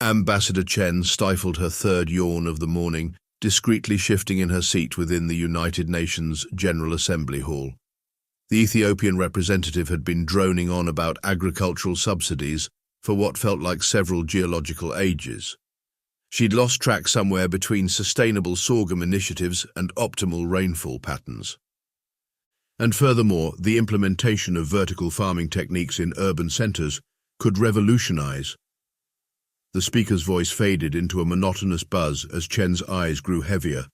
Ambassador Chen stifled her third yawn of the morning, discreetly shifting in her seat within the United Nations General Assembly Hall. The Ethiopian representative had been droning on about agricultural subsidies for what felt like several geological ages. She'd lost track somewhere between sustainable sorghum initiatives and optimal rainfall patterns. And furthermore, the implementation of vertical farming techniques in urban centers could revolutionize. The speaker's voice faded into a monotonous buzz as Chen's eyes grew heavier.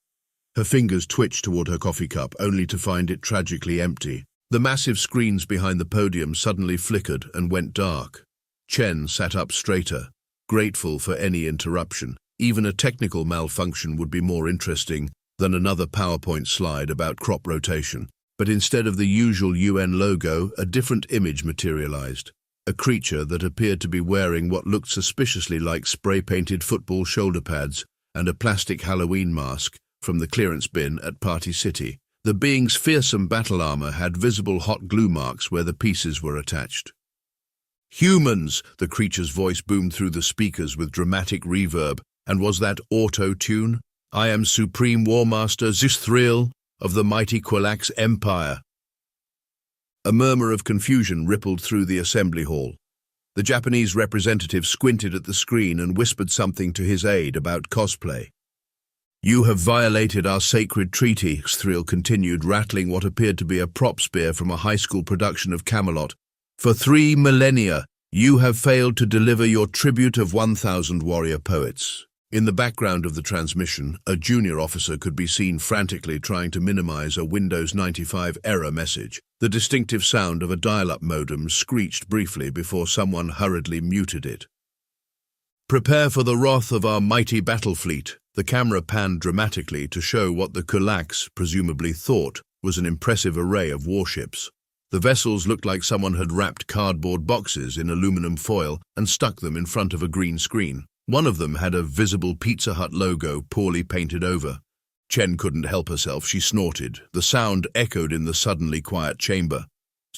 Her fingers twitched toward her coffee cup, only to find it tragically empty. The massive screens behind the podium suddenly flickered and went dark. Chen sat up straighter, grateful for any interruption. Even a technical malfunction would be more interesting than another PowerPoint slide about crop rotation. But instead of the usual UN logo, a different image materialized. A creature that appeared to be wearing what looked suspiciously like spray-painted football shoulder pads and a plastic Halloween mask from the clearance bin at Party City. The being's fearsome battle armor had visible hot glue marks where the pieces were attached. "Humans!" the creature's voice boomed through the speakers with dramatic reverb. And was that auto-tune? "I am Supreme War Master Zithril of the mighty Qu'lax Empire." A murmur of confusion rippled through the assembly hall. The Japanese representative squinted at the screen and whispered something to his aide about cosplay. "You have violated our sacred treaty," Zithril continued, rattling what appeared to be a prop spear from a high school production of Camelot. "For 3 millennia, you have failed to deliver your tribute of 1,000 warrior poets." In the background of the transmission, a junior officer could be seen frantically trying to minimize a Windows 95 error message. The distinctive sound of a dial-up modem screeched briefly before someone hurriedly muted it. "Prepare for the wrath of our mighty battle fleet." The camera panned dramatically to show what the Qu'lax presumably thought was an impressive array of warships. The vessels looked like someone had wrapped cardboard boxes in aluminum foil and stuck them in front of a green screen. One of them had a visible Pizza Hut logo poorly painted over. Chen couldn't help herself. She snorted. The sound echoed in the suddenly quiet chamber.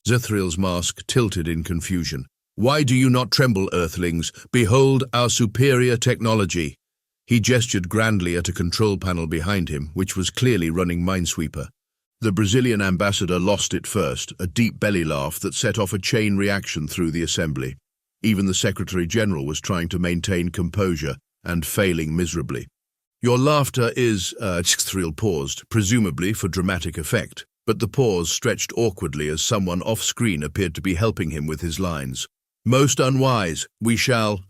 Zithril's mask tilted in confusion. "Why do you not tremble, Earthlings? Behold our superior technology." He gestured grandly at a control panel behind him, which was clearly running Minesweeper. The Brazilian ambassador lost it first, a deep belly laugh that set off a chain reaction through the assembly. Even the Secretary-General was trying to maintain composure and failing miserably. "Your laughter is," Zithril paused, presumably for dramatic effect, but the pause stretched awkwardly as someone off-screen appeared to be helping him with his lines. "Most unwise, we shall—"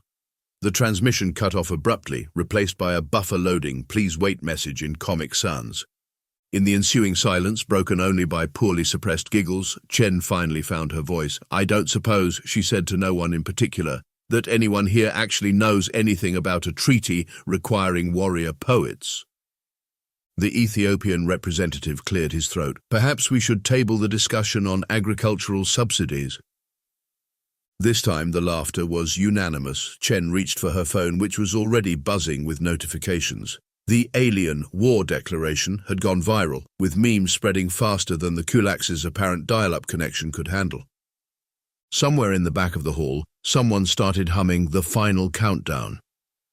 The transmission cut off abruptly, replaced by a buffer-loading "Please wait" message in Comic Sans. In the ensuing silence, broken only by poorly suppressed giggles, Chen finally found her voice. "I don't suppose," she said to no one in particular, "that anyone here actually knows anything about a treaty requiring warrior poets." The Ethiopian representative cleared his throat. "Perhaps we should table the discussion on agricultural subsidies." This time the laughter was unanimous. Chen reached for her phone, which was already buzzing with notifications. The alien war declaration had gone viral, with memes spreading faster than the Qu'lax's apparent dial-up connection could handle. Somewhere in the back of the hall, someone started humming the final countdown.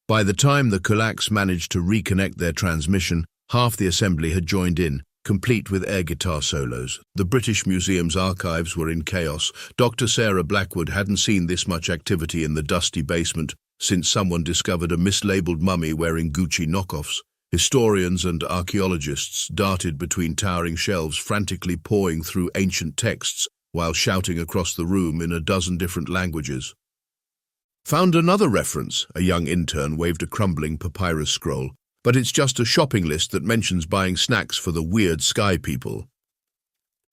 By the time the Qu'lax managed to reconnect their transmission, half the assembly had joined in, complete with air guitar solos. The British Museum's archives were in chaos. Dr. Sarah Blackwood hadn't seen this much activity in the dusty basement since someone discovered a mislabeled mummy wearing Gucci knockoffs. Historians and archaeologists darted between towering shelves, frantically pawing through ancient texts while shouting across the room in a dozen different languages. "Found another reference," a young intern waved a crumbling papyrus scroll, "but it's just a shopping list that mentions buying snacks for the weird sky people."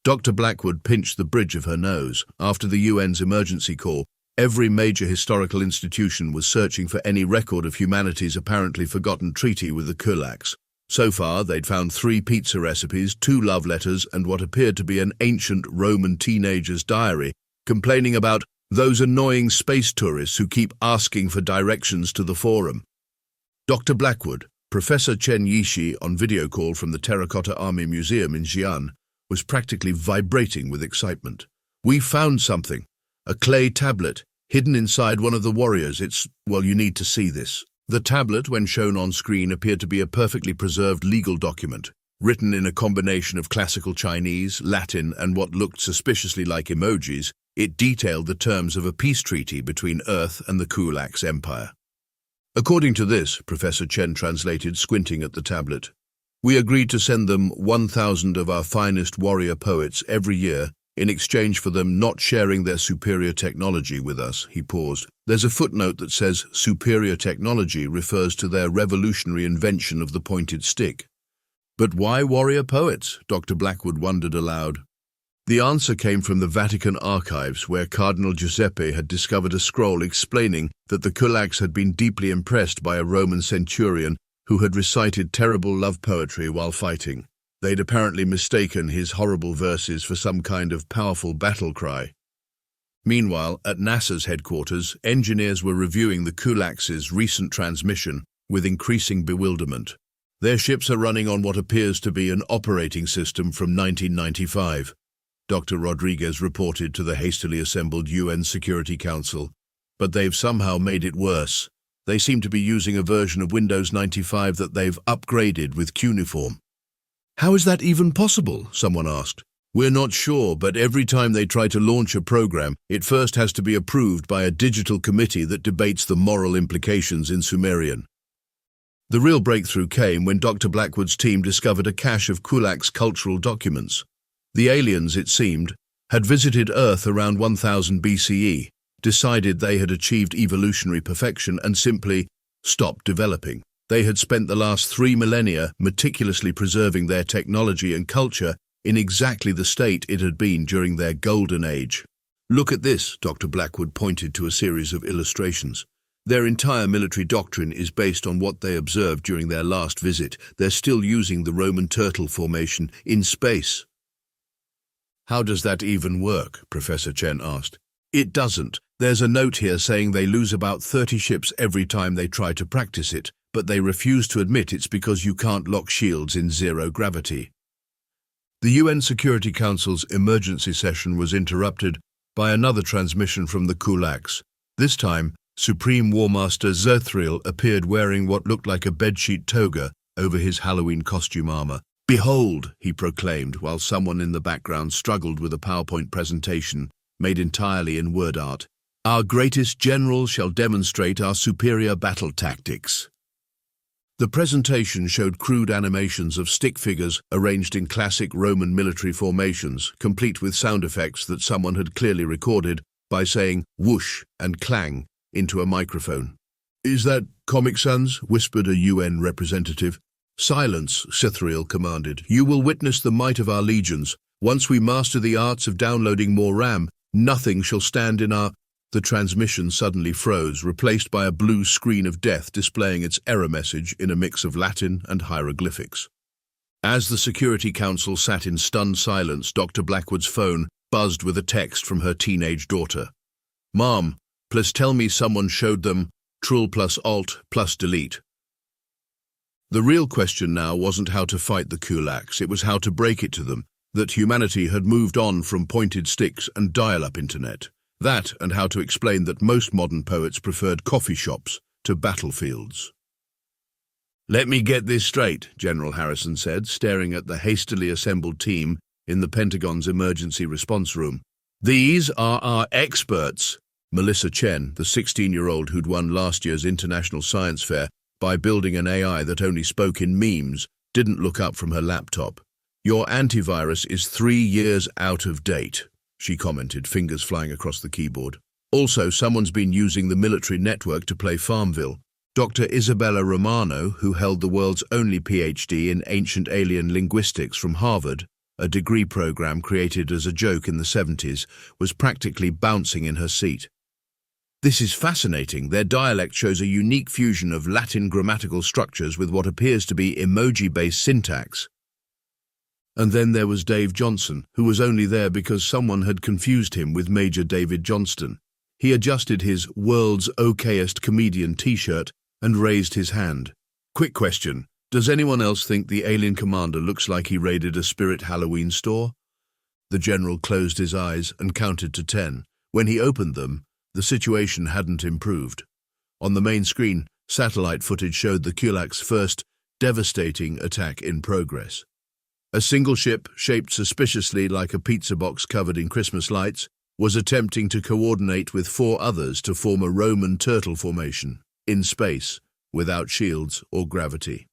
Dr. Blackwood pinched the bridge of her nose. After the UN's emergency call, every major historical institution was searching for any record of humanity's apparently forgotten treaty with the Qu'lax. So far, they'd found 3 pizza recipes, 2 love letters, and what appeared to be an ancient Roman teenager's diary, complaining about those annoying space tourists who keep asking for directions to the forum. Dr. Blackwood, Professor Chen Yishi, on video call from the Terracotta Army Museum in Xi'an, was practically vibrating with excitement. "We found something. A clay tablet, hidden inside one of the warriors. Well, you need to see this. The tablet, when shown on screen, appeared to be a perfectly preserved legal document, written in a combination of classical Chinese, Latin, and what looked suspiciously like emojis. It detailed the terms of a peace treaty between Earth and the Qu'lax Empire. According to this, Professor Chen translated, squinting at the tablet, we agreed to send them 1,000 of our finest warrior poets every year in exchange for them not sharing their superior technology with us. He paused. There's a footnote that says superior technology refers to their revolutionary invention of the pointed stick. But why warrior poets? Dr. Blackwood wondered aloud. The answer came from the Vatican archives, where Cardinal Giuseppe had discovered a scroll explaining that the Qu'lax had been deeply impressed by a Roman centurion who had recited terrible love poetry while fighting. They'd apparently mistaken his horrible verses for some kind of powerful battle cry. Meanwhile, at NASA's headquarters, engineers were reviewing the Qu'lax's recent transmission with increasing bewilderment. Their ships are running on what appears to be an operating system from 1995. Dr. Rodriguez reported to the hastily assembled UN Security Council. But they've somehow made it worse. They seem to be using a version of Windows 95 that they've upgraded with Cuneiform. How is that even possible? Someone asked. We're not sure, but every time they try to launch a program, it first has to be approved by a digital committee that debates the moral implications in Sumerian. The real breakthrough came when Dr. Blackwood's team discovered a cache of Qu'lax cultural documents. The aliens, it seemed, had visited Earth around 1000 BCE, decided they had achieved evolutionary perfection and simply stopped developing. They had spent the last 3 millennia meticulously preserving their technology and culture in exactly the state it had been during their golden age. Look at this, Dr. Blackwood pointed to a series of illustrations. Their entire military doctrine is based on what they observed during their last visit. They're still using the Roman turtle formation in space. How does that even work? Professor Chen asked. It doesn't. There's a note here saying they lose about 30 ships every time they try to practice it, but they refuse to admit it's because you can't lock shields in zero gravity. The UN Security Council's emergency session was interrupted by another transmission from the Qu'lax. This time, Supreme War Master Zerthriel appeared wearing what looked like a bedsheet toga over his Halloween costume armor. Behold, he proclaimed, while someone in the background struggled with a PowerPoint presentation made entirely in word art. Our greatest general shall demonstrate our superior battle tactics. The presentation showed crude animations of stick figures arranged in classic Roman military formations, complete with sound effects that someone had clearly recorded by saying whoosh and clang into a microphone. Is that Comic Sans? Whispered a UN representative. Silence, Zerthriel commanded. You will witness the might of our legions. Once we master the arts of downloading more RAM, nothing shall stand in our... The transmission suddenly froze, replaced by a blue screen of death displaying its error message in a mix of Latin and hieroglyphics. As the Security Council sat in stunned silence, Dr. Blackwood's phone buzzed with a text from her teenage daughter. Mom, please tell me someone showed them Trl plus Alt plus Delete. The real question now wasn't how to fight the Qu'lax, it was how to break it to them, that humanity had moved on from pointed sticks and dial-up internet. That, and how to explain that most modern poets preferred coffee shops to battlefields. Let me get this straight, General Harrison said, staring at the hastily assembled team in the Pentagon's emergency response room. These are our experts. Melissa Chen, the 16-year-old who'd won last year's International Science Fair by building an AI that only spoke in memes, didn't look up from her laptop. Your antivirus is 3 years out of date, she commented, fingers flying across the keyboard. Also, someone's been using the military network to play Farmville. Dr. Isabella Romano, who held the world's only PhD in ancient alien linguistics from Harvard, a degree program created as a joke in the 70s, was practically bouncing in her seat. This is fascinating. Their dialect shows a unique fusion of Latin grammatical structures with what appears to be emoji-based syntax. And then there was Dave Johnson, who was only there because someone had confused him with Major David Johnston. He adjusted his world's okayest comedian t-shirt and raised his hand. Quick question, does anyone else think the alien commander looks like he raided a Spirit Halloween store? The general closed his eyes and counted to 10. When he opened them, The situation hadn't improved. On the main screen, satellite footage showed the Qu'lax's first devastating attack in progress. A single ship, shaped suspiciously like a pizza box covered in Christmas lights, was attempting to coordinate with 4 others to form a Roman turtle formation, in space, without shields or gravity.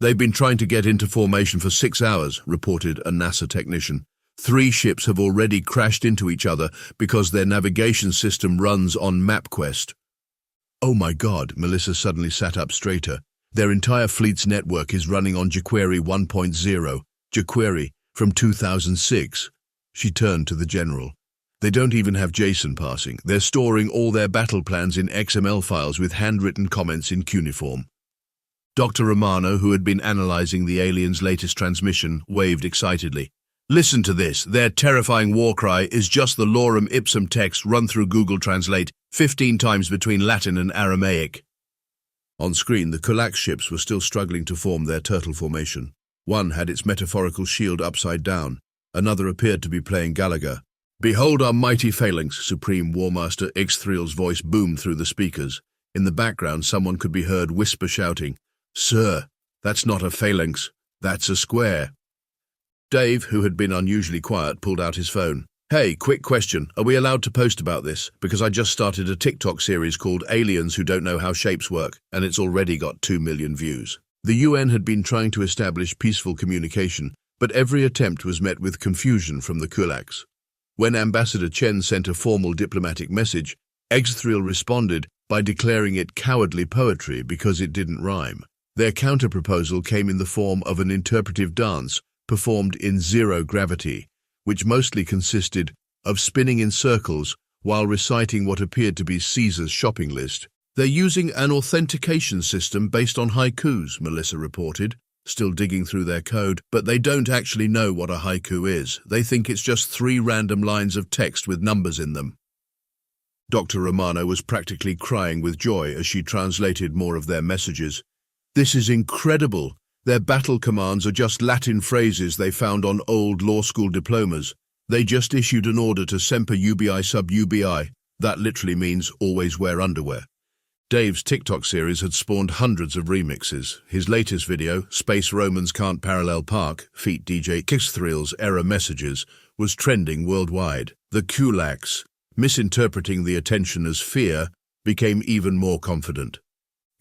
"They've been trying to get into formation for 6 hours, reported a NASA technician. 3 ships have already crashed into each other because their navigation system runs on MapQuest." "Oh my God," Melissa suddenly sat up straighter. "Their entire fleet's network is running on jQuery 1.0, jQuery from 2006. She turned to the general. "They don't even have JSON parsing. They're storing all their battle plans in XML files with handwritten comments in cuneiform." Dr. Romano, who had been analyzing the aliens' latest transmission, waved excitedly. "Listen to this. Their terrifying war cry is just the lorem ipsum text run through Google Translate 15 times between Latin and Aramaic." On screen, the Qu'lax ships were still struggling to form their turtle formation. One had its metaphorical shield upside down. Another appeared to be playing Gallagher. "Behold our mighty phalanx," Supreme Warmaster Ixthriel's voice boomed through the speakers. In the background, someone could be heard whisper shouting, "Sir, that's not a phalanx, that's a square." Dave, who had been unusually quiet, pulled out his phone. "Hey, quick question. Are we allowed to post about this? Because I just started a TikTok series called Aliens Who Don't Know How Shapes Work, and it's already got 2 million views." The UN had been trying to establish peaceful communication, but every attempt was met with confusion from the Qu'lax. When Ambassador Chen sent a formal diplomatic message, Ixthriel responded by declaring it cowardly poetry because it didn't rhyme. Their counter-proposal came in the form of an interpretive dance performed in zero gravity, which mostly consisted of spinning in circles while reciting what appeared to be Caesar's shopping list. "They're using an authentication system based on haikus," Melissa reported, still digging through their code, "but they don't actually know what a haiku is. They think it's just 3 random lines of text with numbers in them." Dr. Romano was practically crying with joy as she translated more of their messages. "This is incredible. Their battle commands are just Latin phrases they found on old law school diplomas. They just issued an order to semper ubi sub ubi. That literally means always wear underwear." Dave's TikTok series had spawned hundreds of remixes. His latest video, "Space Romans Can't Parallel Park," feat DJ Ixthriel's error messages, was trending worldwide. The Qu'lax, misinterpreting the attention as fear, became even more confident.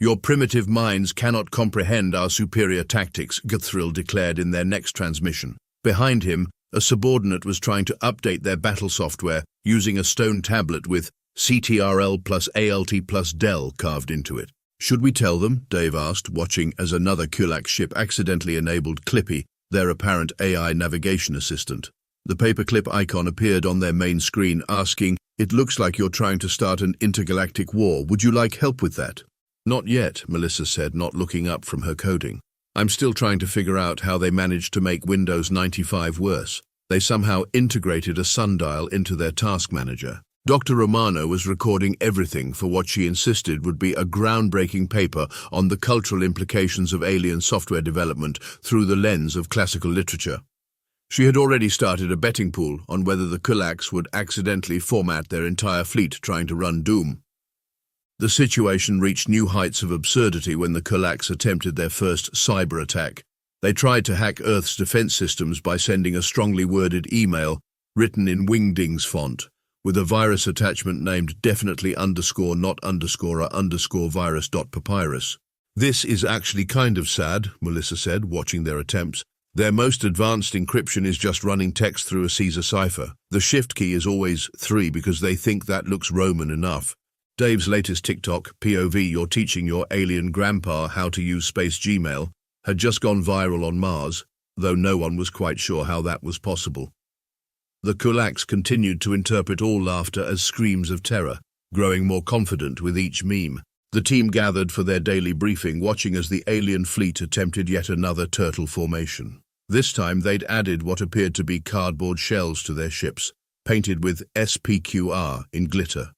"Your primitive minds cannot comprehend our superior tactics," Ixthriel declared in their next transmission. Behind him, a subordinate was trying to update their battle software using a stone tablet with CTRL plus ALT plus del carved into it. "Should we tell them?" Dave asked, watching as another Qu'lax ship accidentally enabled Clippy, their apparent AI navigation assistant. The paperclip icon appeared on their main screen, asking, "It looks like you're trying to start an intergalactic war. Would you like help with that?" "Not yet," Melissa said, not looking up from her coding. "I'm still trying to figure out how they managed to make Windows 95 worse. They somehow integrated a sundial into their task manager." Dr. Romano was recording everything for what she insisted would be a groundbreaking paper on the cultural implications of alien software development through the lens of classical literature. She had already started a betting pool on whether the Qu'lax would accidentally format their entire fleet trying to run Doom. The situation reached new heights of absurdity when the Qu'lax attempted their first cyber attack. They tried to hack Earth's defense systems by sending a strongly worded email written in Wingding's font, with a virus attachment named definitely _not_ virus.papyrus. "This is actually kind of sad," Melissa said, watching their attempts. "Their most advanced encryption is just running text through a Caesar cipher. The shift key is always 3 because they think that looks Roman enough." Dave's latest TikTok, POV You're Teaching Your Alien Grandpa How to Use Space Gmail, had just gone viral on Mars, though no one was quite sure how that was possible. The Qu'lax continued to interpret all laughter as screams of terror, growing more confident with each meme. The team gathered for their daily briefing, watching as the alien fleet attempted yet another turtle formation. This time they'd added what appeared to be cardboard shells to their ships, painted with SPQR in glitter.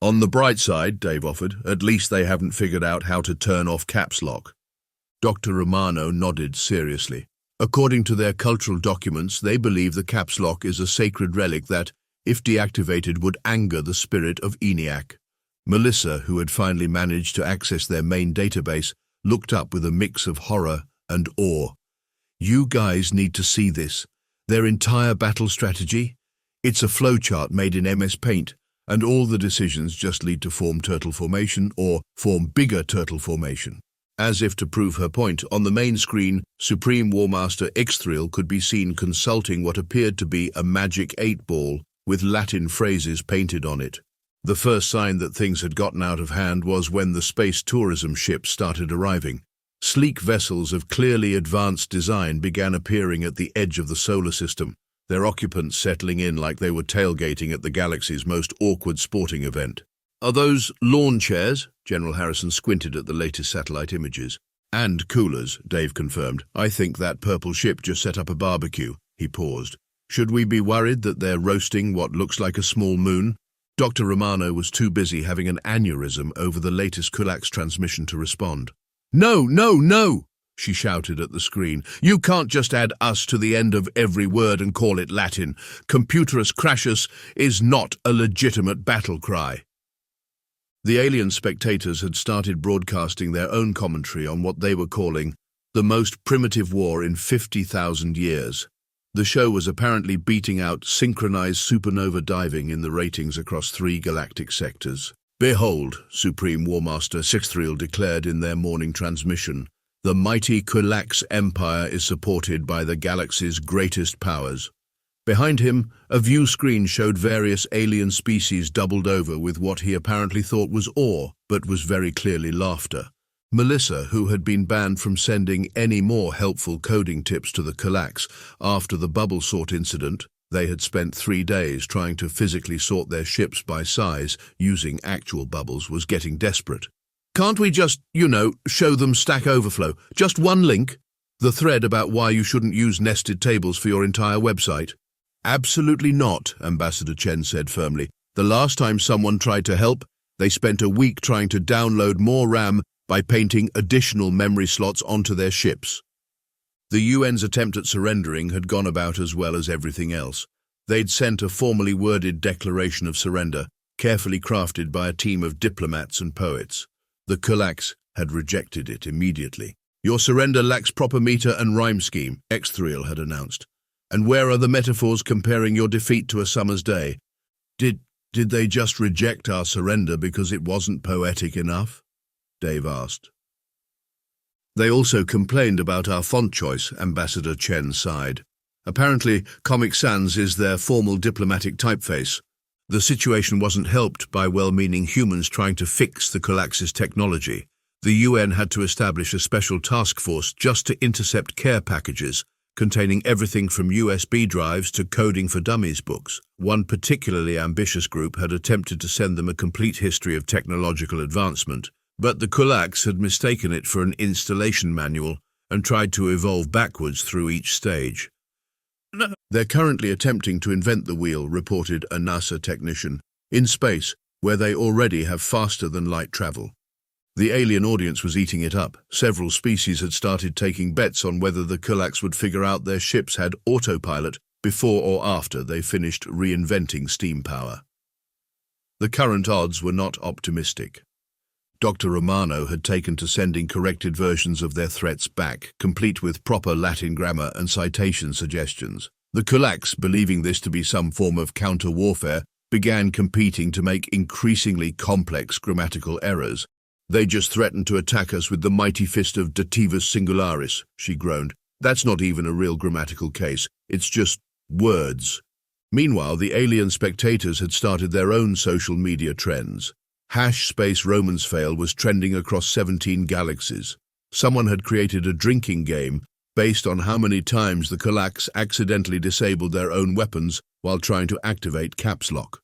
"On the bright side," Dave offered, "at least they haven't figured out how to turn off caps lock." Dr. Romano nodded seriously. According to their cultural documents, they believe the caps lock is a sacred relic that, if deactivated, would anger the spirit of ENIAC. Melissa, who had finally managed to access their main database, looked up with a mix of horror and awe. "You guys need to see this. Their entire battle strategy? It's a flowchart made in MS Paint, and all the decisions just lead to form turtle formation or form bigger turtle formation." As if to prove her point, on the main screen, Supreme Warmaster Ixthril could be seen consulting what appeared to be a magic 8-ball with Latin phrases painted on it. The first sign that things had gotten out of hand was when the space tourism ships started arriving. Sleek vessels of clearly advanced design began appearing at the edge of the solar system, their occupants settling in like they were tailgating at the galaxy's most awkward sporting event. "Are those lawn chairs?" General Harrison squinted at the latest satellite images. "And coolers," Dave confirmed. "I think that purple ship just set up a barbecue." He paused. "Should we be worried that they're roasting what looks like a small moon?" Dr. Romano was too busy having an aneurysm over the latest Qu'lax transmission to respond. "No, no, no!" she shouted at the screen. "You can't just add us to the end of every word and call it Latin. Computerus crassus is not a legitimate battle cry." The alien spectators had started broadcasting their own commentary on what they were calling the most primitive war in 50,000 years. The show was apparently beating out synchronized supernova diving in the ratings across 3 galactic sectors. "Behold," Supreme Warmaster Ixthril declared in their morning transmission, "the mighty Qu'lax Empire is supported by the galaxy's greatest powers." Behind him, a view screen showed various alien species doubled over with what he apparently thought was awe, but was very clearly laughter. Melissa, who had been banned from sending any more helpful coding tips to the Qu'lax after the bubble sort incident, they had spent 3 days trying to physically sort their ships by size using actual bubbles, was getting desperate. "Can't we just, show them Stack Overflow? Just one link? The thread about why you shouldn't use nested tables for your entire website?" "Absolutely not," Ambassador Chen said firmly. "The last time someone tried to help, they spent a week trying to download more RAM by painting additional memory slots onto their ships." The UN's attempt at surrendering had gone about as well as everything else. They'd sent a formally worded declaration of surrender, carefully crafted by a team of diplomats and poets. The Qu'lax had rejected it immediately. "Your surrender lacks proper meter and rhyme scheme," Ixthril had announced. "And where are the metaphors comparing your defeat to a summer's day? Did they just reject our surrender because it wasn't poetic enough?" Dave asked. "They also complained about our font choice," Ambassador Chen sighed. "Apparently, Comic Sans is their formal diplomatic typeface. The situation wasn't helped by well-meaning humans trying to fix the Qu'lax's technology. The UN had to establish a special task force just to intercept care packages, containing everything from USB drives to Coding for Dummies books. One particularly ambitious group had attempted to send them a complete history of technological advancement, but the Qu'lax had mistaken it for an installation manual and tried to evolve backwards through each stage. "They're currently attempting to invent the wheel," reported a NASA technician, "in space, where they already have faster-than-light travel." The alien audience was eating it up. Several species had started taking bets on whether the Qu'lax would figure out their ships had autopilot before or after they finished reinventing steam power. The current odds were not optimistic. Dr. Romano had taken to sending corrected versions of their threats back, complete with proper Latin grammar and citation suggestions. The Qu'lax, believing this to be some form of counter-warfare, began competing to make increasingly complex grammatical errors. "They just threatened to attack us with the mighty fist of dativus singularis," she groaned. "That's not even a real grammatical case. It's just words." Meanwhile, the alien spectators had started their own social media trends. #Space Romans Fail was trending across 17 galaxies. Someone had created a drinking game based on how many times the Qu'lax accidentally disabled their own weapons while trying to activate caps lock.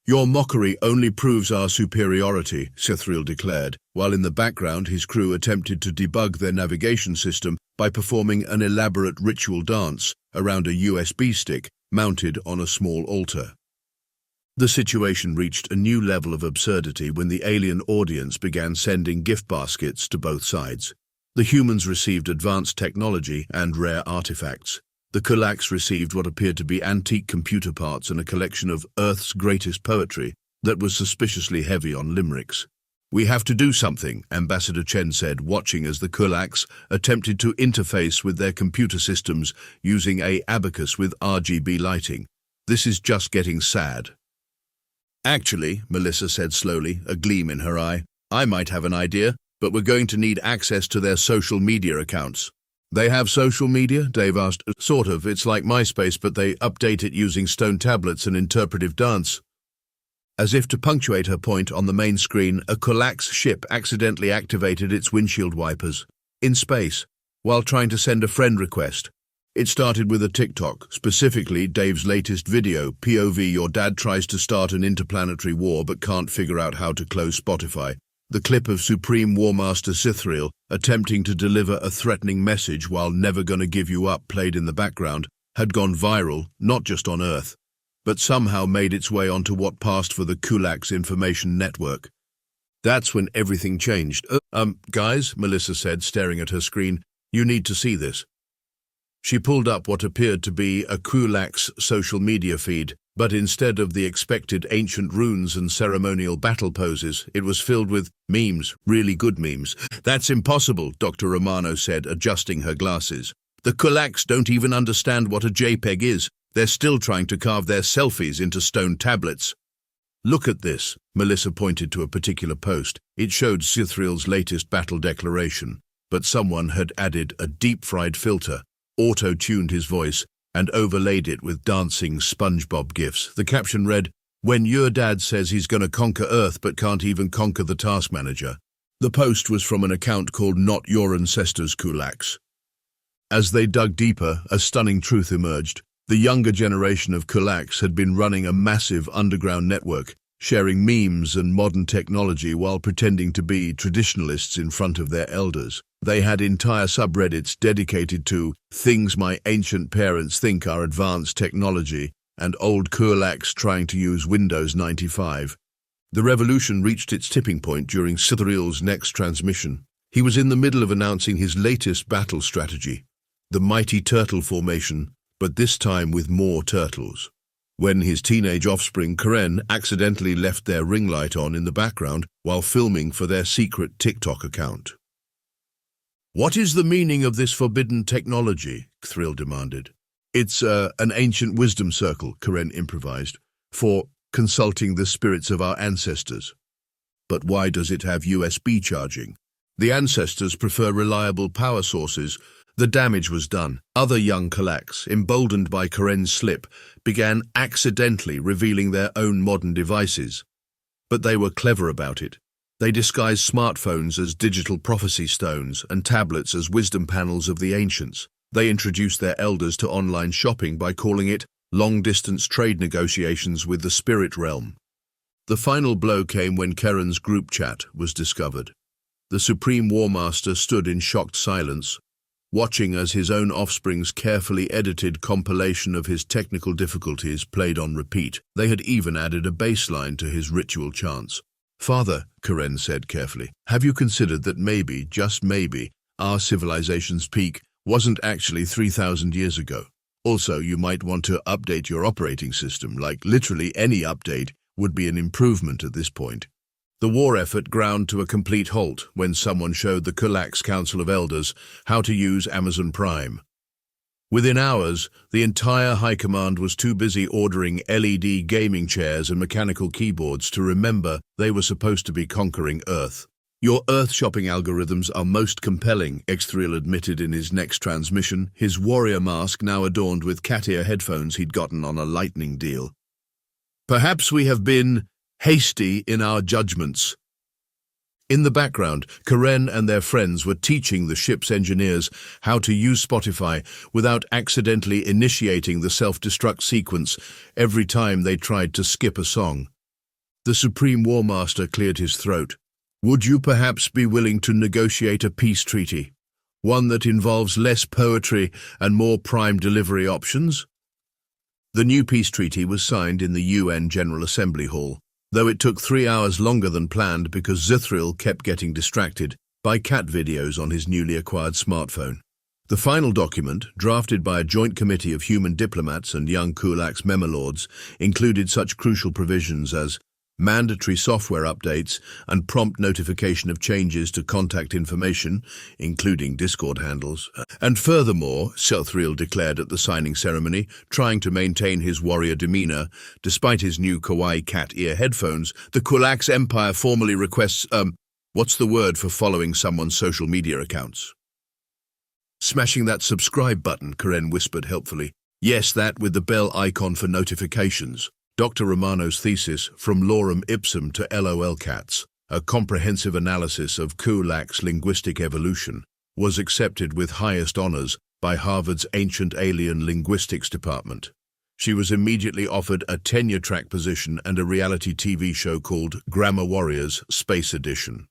"Your mockery only proves our superiority," Ixthril declared, while in the background his crew attempted to debug their navigation system by performing an elaborate ritual dance around a USB stick mounted on a small altar. The situation reached a new level of absurdity when the alien audience began sending gift baskets to both sides. The humans received advanced technology and rare artifacts. The Qu'lax received what appeared to be antique computer parts and a collection of Earth's greatest poetry that was suspiciously heavy on limericks. "We have to do something," Ambassador Chen said, watching as the Qu'lax attempted to interface with their computer systems using an abacus with RGB lighting. "This is just getting sad." "Actually," Melissa said slowly, a gleam in her eye, "I might have an idea, but we're going to need access to their social media accounts." "They have social media?" Dave asked. "Sort of. It's like MySpace, but they update it using stone tablets and interpretive dance." As if to punctuate her point, on the main screen, a Qu'lax ship accidentally activated its windshield wipers in space while trying to send a friend request. It started with a TikTok, specifically Dave's latest video, POV Your Dad Tries to Start an Interplanetary War but Can't Figure Out How to Close Spotify. The clip of Supreme Warmaster Sithriel attempting to deliver a threatening message while Never Gonna Give You Up played in the background had gone viral, not just on Earth, but somehow made its way onto what passed for the Qu'lax information network. That's when everything changed. Guys," Melissa said, staring at her screen, "you need to see this." She pulled up what appeared to be a Qu'lax social media feed, but instead of the expected ancient runes and ceremonial battle poses, it was filled with memes, really good memes. "That's impossible," Dr. Romano said, adjusting her glasses. "The Qu'lax don't even understand what a JPEG is. They're still trying to carve their selfies into stone tablets." "Look at this," Melissa pointed to a particular post. It showed Sithriel's latest battle declaration, but someone had added a deep-fried filter, auto-tuned his voice, and overlaid it with dancing SpongeBob gifs. The caption read, "When your dad says he's going to conquer Earth but can't even conquer the task manager." The post was from an account called Not Your Ancestors Qu'lax. As they dug deeper, a stunning truth emerged. The younger generation of Qu'lax had been running a massive underground network, sharing memes and modern technology while pretending to be traditionalists in front of their elders. They had entire subreddits dedicated to things my ancient parents think are advanced technology and old Qu'lax trying to use Windows 95. The revolution reached its tipping point during Sithriel's next transmission. He was in the middle of announcing his latest battle strategy, the mighty turtle formation, but this time with more turtles. When his teenage offspring Karen accidentally left their ring light on in the background while filming for their secret TikTok account. "What is the meaning of this forbidden technology?" Thrill demanded. "It's an ancient wisdom circle," Karen improvised, "for consulting the spirits of our ancestors." "But why does it have USB charging?" "The ancestors prefer reliable power sources." The damage was done. Other young Qu'lax, emboldened by Karen's slip, began accidentally revealing their own modern devices. But they were clever about it. They disguised smartphones as digital prophecy stones and tablets as wisdom panels of the ancients. They introduced their elders to online shopping by calling it long-distance trade negotiations with the spirit realm. The final blow came when Karen's group chat was discovered. The Supreme Warmaster stood in shocked silence, watching as his own offspring's carefully edited compilation of his technical difficulties played on repeat. They had even added a bass line to his ritual chants. "Father," Karen said carefully, "have you considered that maybe, just maybe, our civilization's peak wasn't actually 3,000 years ago? Also, you might want to update your operating system, like literally any update would be an improvement at this point." The war effort ground to a complete halt when someone showed the Qu'lax Council of Elders how to use Amazon Prime. Within hours, the entire High Command was too busy ordering LED gaming chairs and mechanical keyboards to remember they were supposed to be conquering Earth. "Your Earth shopping algorithms are most compelling," Xthriel admitted in his next transmission, his warrior mask now adorned with cat ear headphones he'd gotten on a lightning deal. "Perhaps we have been hasty in our judgments." In the background, Karen and their friends were teaching the ship's engineers how to use Spotify without accidentally initiating the self-destruct sequence every time they tried to skip a song. The Supreme Warmaster cleared his throat. "Would you perhaps be willing to negotiate a peace treaty? One that involves less poetry and more prime delivery options?" The new peace treaty was signed in the UN General Assembly Hall, though it took 3 hours longer than planned because Sithriel kept getting distracted by cat videos on his newly acquired smartphone. The final document, drafted by a joint committee of human diplomats and young Qu'lax memolords, included such crucial provisions as mandatory software updates and prompt notification of changes to contact information, including Discord handles. And furthermore, Selthriel declared at the signing ceremony, trying to maintain his warrior demeanor, despite his new kawaii cat ear headphones, the Qu'lax Empire formally requests, what's the word for following someone's social media accounts? Smashing that subscribe button, Karen whispered helpfully. Yes, that with the bell icon for notifications. Dr. Romano's thesis, From Lorem Ipsum to LOL Cats, a comprehensive analysis of Qu'lax linguistic evolution, was accepted with highest honors by Harvard's Ancient Alien Linguistics Department. She was immediately offered a tenure-track position and a reality TV show called Grammar Warriors Space Edition.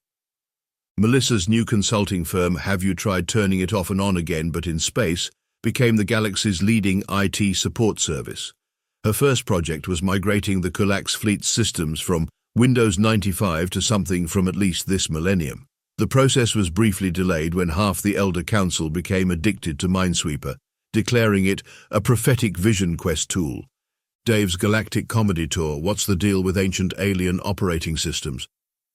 Melissa's new consulting firm, Have You Tried Turning It Off and On Again But in Space, became the galaxy's leading IT support service. Her first project was migrating the Qu'lax fleet's systems from Windows 95 to something from at least this millennium. The process was briefly delayed when half the Elder Council became addicted to Minesweeper, declaring it a prophetic vision quest tool. Dave's galactic comedy tour, What's the Deal with Ancient Alien Operating Systems,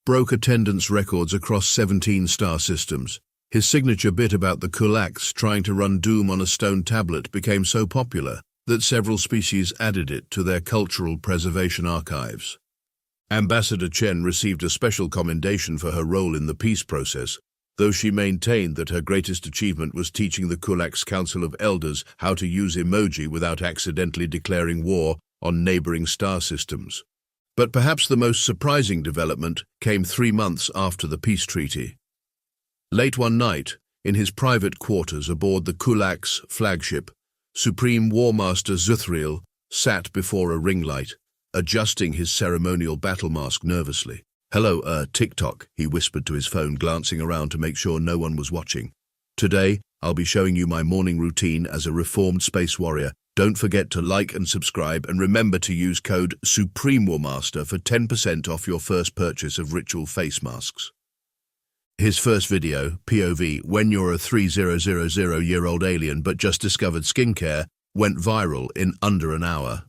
broke attendance records across 17 star systems. His signature bit about the Qu'lax trying to run Doom on a stone tablet became so popular that several species added it to their cultural preservation archives. Ambassador Chen received a special commendation for her role in the peace process, though she maintained that her greatest achievement was teaching the Qu'lax Council of Elders how to use emoji without accidentally declaring war on neighboring star systems. But perhaps the most surprising development came 3 months after the peace treaty. Late one night, in his private quarters aboard the Qu'lax flagship, Supreme War Master Selthriel sat before a ring light, adjusting his ceremonial battle mask nervously. Hello, TikTok, he whispered to his phone, glancing around to make sure no one was watching. Today, I'll be showing you my morning routine as a reformed space warrior. Don't forget to like and subscribe, and remember to use code Supreme War Master for 10% off your first purchase of ritual face masks. His first video, POV, when you're a 3000-year-old alien but just discovered skincare, went viral in under an hour.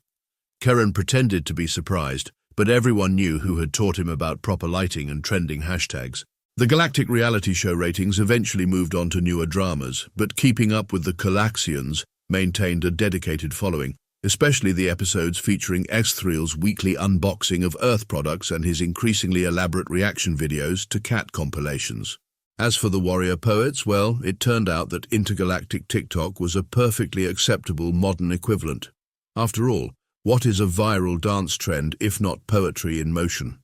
Karen pretended to be surprised, but everyone knew who had taught him about proper lighting and trending hashtags. The galactic reality show ratings eventually moved on to newer dramas, but Keeping Up with the Qu'laxians maintained a dedicated following, especially the episodes featuring Selthriel's weekly unboxing of Earth products and his increasingly elaborate reaction videos to cat compilations. As for the warrior poets, well, it turned out that intergalactic TikTok was a perfectly acceptable modern equivalent. After all, what is a viral dance trend if not poetry in motion?